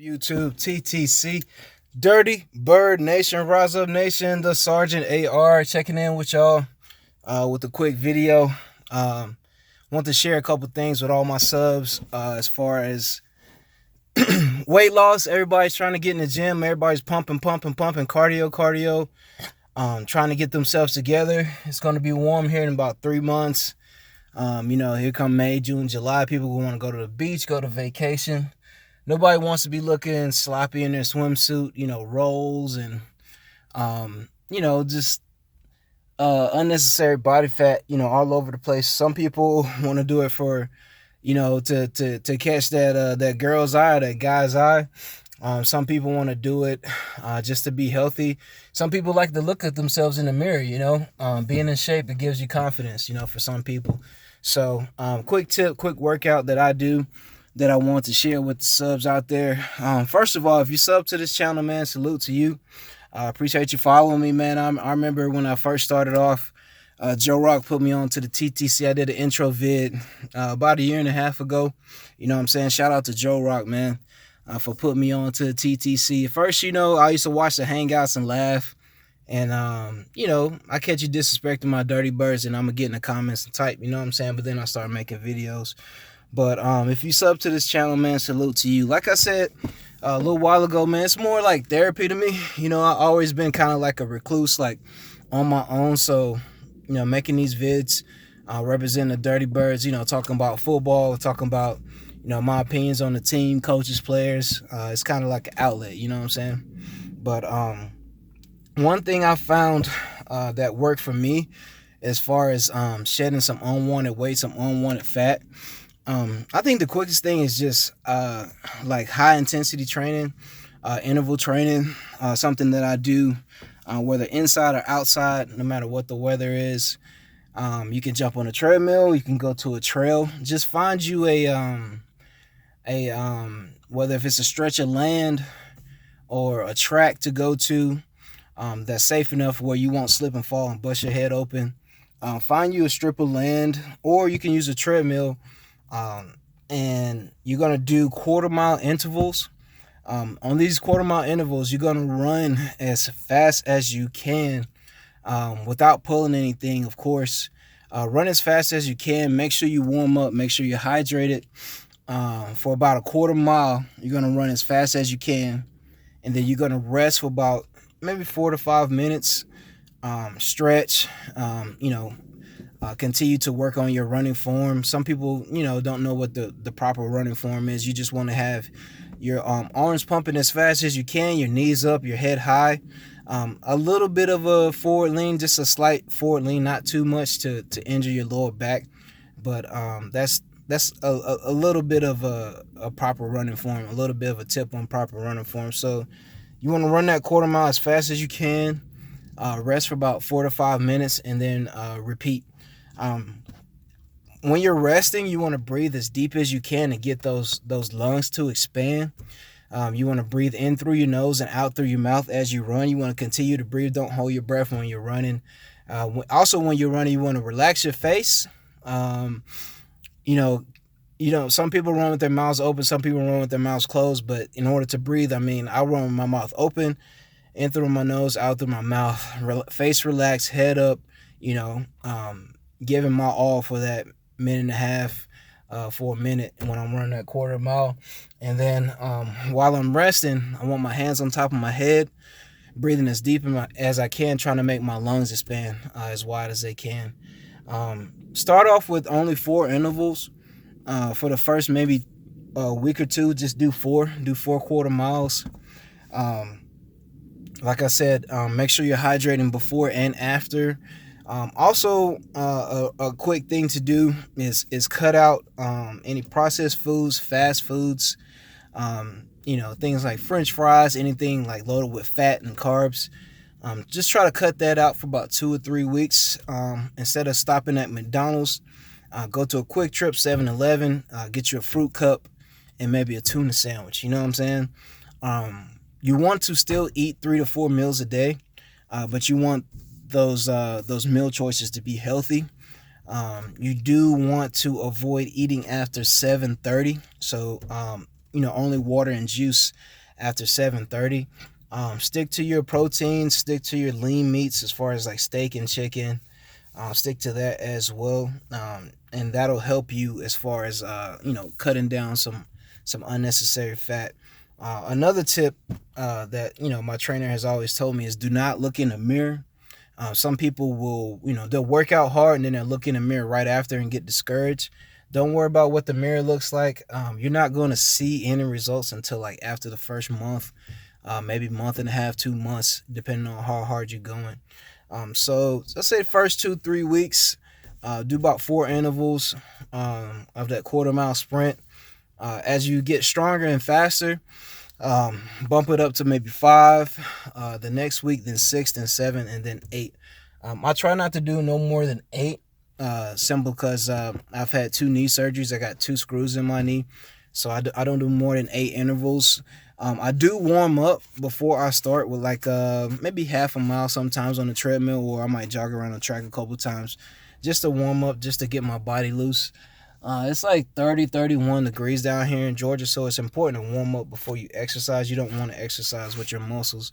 YouTube, TTC, Dirty Bird Nation, Rise Up Nation, the Sergeant AR checking in with y'all with a quick video. Um, Want to share a couple things with all my subs as far as weight loss. Everybody's trying to get in the gym. Everybody's pumping, cardio. Trying to get themselves together. It's going to be warm here in about 3 months. Here come May, June, July. People want to go to the beach, go to vacation. Nobody wants to be looking sloppy in their swimsuit, rolls and, just unnecessary body fat, all over the place. Some people want to do it for, to catch that girl's eye, that guy's eye. Some people want to do it just to be healthy. Some people like to look at themselves in the mirror, being in shape, it gives you confidence, for some people. So quick tip, quick workout that I do that I want to share with the subs out there. First of all, if you sub to this channel, man, salute to you. I appreciate you following me, man. I remember when I first started off, Joe Rock put me on to the TTC. I did an intro vid about a year and a half ago. You know what I'm saying? Shout out to Joe Rock, man, for putting me on to the TTC. At first, I used to watch the Hangouts and laugh. And, I catch you disrespecting my dirty birds and I'm going to get in the comments and type, you know what I'm saying? But then I start making videos. But if you sub to this channel, man, salute to you. Like I said a little while ago, man, it's more like therapy to me. I've always been kind of like a recluse, like on my own. So, making these vids, representing the Dirty Birds, talking about football, talking about, my opinions on the team, coaches, players. It's kind of like an outlet, you know what I'm saying? But one thing I found that worked for me as far as shedding some unwanted weight, some unwanted fat, I think the quickest thing is just like high intensity training, interval training, something that I do whether inside or outside, no matter what the weather is. You can jump on a treadmill, you can go to a trail. Just find you whether if it's a stretch of land or a track to go to that's safe enough where you won't slip and fall and bust your head open. Find you a strip of land, or you can use a treadmill. And you're going to do quarter-mile intervals. On these quarter-mile intervals, you're going to run as fast as you can without pulling anything, of course. Run as fast as you can. Make sure you warm up. Make sure you're hydrated. For about a quarter mile, you're going to run as fast as you can. And then you're going to rest for about maybe 4 to 5 minutes. Stretch, continue to work on your running form. Some people, don't know what the proper running form is. You just want to have your arms pumping as fast as you can, your knees up, your head high. A little bit of a forward lean, just a slight forward lean, not too much to injure your lower back. But that's a little bit of a proper running form, a little bit of a tip on proper running form. So you want to run that quarter mile as fast as you can, rest for about 4 to 5 minutes, and then repeat. When you're resting, you want to breathe as deep as you can and get those lungs to expand. You want to breathe in through your nose and out through your mouth as you run. You want to continue to breathe. Don't hold your breath when you're running. Also, when you're running, you want to relax your face. Some people run with their mouths open. Some people run with their mouths closed. But in order to breathe, I run with my mouth open, in through my nose, out through my mouth. Face relaxed, head up. Giving my all for that minute and a half, for a minute when I'm running that quarter mile. And then while I'm resting, I want my hands on top of my head, breathing as deep as I can, trying to make my lungs expand as wide as they can. Start off with only 4 intervals. For the first maybe a week or two, just do 4 quarter miles. Like I said, make sure you're hydrating before and after. Also, a quick thing to do is cut out any processed foods, fast foods, things like French fries, anything like loaded with fat and carbs. Just try to cut that out for about 2 or 3 weeks. Instead of stopping at McDonald's, go to a Quick Trip, 7-Eleven, get you a fruit cup and maybe a tuna sandwich. You know what I'm saying? You want to still eat 3 to 4 meals a day, but you want those meal choices to be healthy. You do want to avoid eating after 7:30. So only water and juice after 7:30. Stick to your protein, stick to your lean meats as far as like steak and chicken. Stick to that as well, and that'll help you as far as cutting down some unnecessary fat. Another tip that my trainer has always told me is do not look in the mirror. Some people will, they'll work out hard and then they'll look in the mirror right after and get discouraged. Don't worry about what the mirror looks like. You're not going to see any results until like after the first month, maybe month and a half, 2 months, depending on how hard you're going. So let's say the first 2-3 weeks, do about 4 intervals of that quarter-mile sprint. As you get stronger and faster, bump it up to maybe 5. The next week, then 6, then 7, and then 8. I try not to do no more than 8. Simple because I've had 2 knee surgeries. I got 2 screws in my knee, so I don't do more than 8 intervals. I do warm up before I start with like maybe half a mile sometimes on the treadmill, or I might jog around the track a couple times just to warm up, just to get my body loose. It's like 30, 31 degrees down here in Georgia, so it's important to warm up before you exercise. You don't want to exercise with your muscles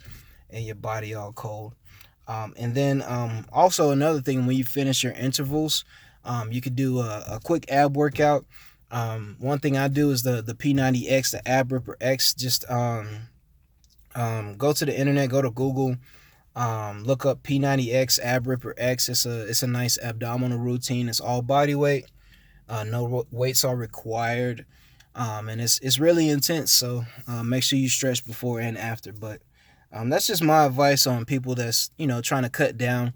and your body all cold. And then also another thing, when you finish your intervals, you could do a quick ab workout. One thing I do is the P90X, the Ab Ripper X. Just go to the internet, go to Google, look up P90X Ab Ripper X. It's a nice abdominal routine. It's all body weight. No weights are required, and it's really intense. So make sure you stretch before and after. But that's just my advice on people that's trying to cut down.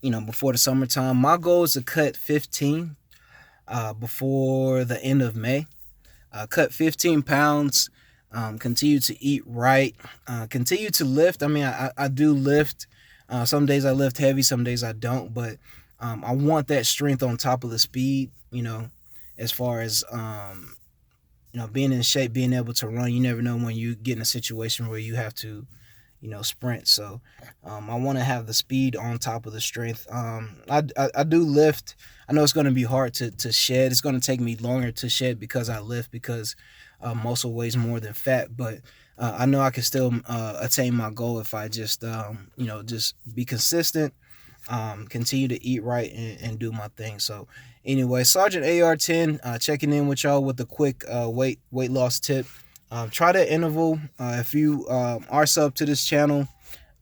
Before the summertime, my goal is to cut 15 before the end of May. Cut 15 pounds. Continue to eat right. Continue to lift. I mean, I do lift. Some days I lift heavy, some days I don't. But I want that strength on top of the speed. As far as being in shape, being able to run. You never know when you get in a situation where you have to sprint. So I want to have the speed on top of the strength. I do lift. I know it's going to be hard to shed. It's going to take me longer to shed because I lift, because muscle weighs more than fat. But I know I can still attain my goal if I just just be consistent, continue to eat right, and do my thing. So anyway, Sergeant AR10 checking in with y'all with a quick weight loss tip. Try that interval. If you are sub to this channel,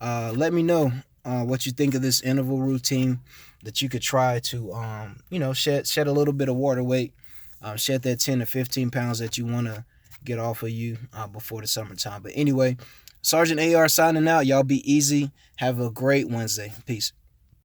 let me know what you think of this interval routine that you could try to shed a little bit of water weight, shed that 10 to 15 pounds that you want to get off of you before the summertime. But anyway, Sergeant AR signing out. Y'all be easy. Have a great Wednesday. Peace.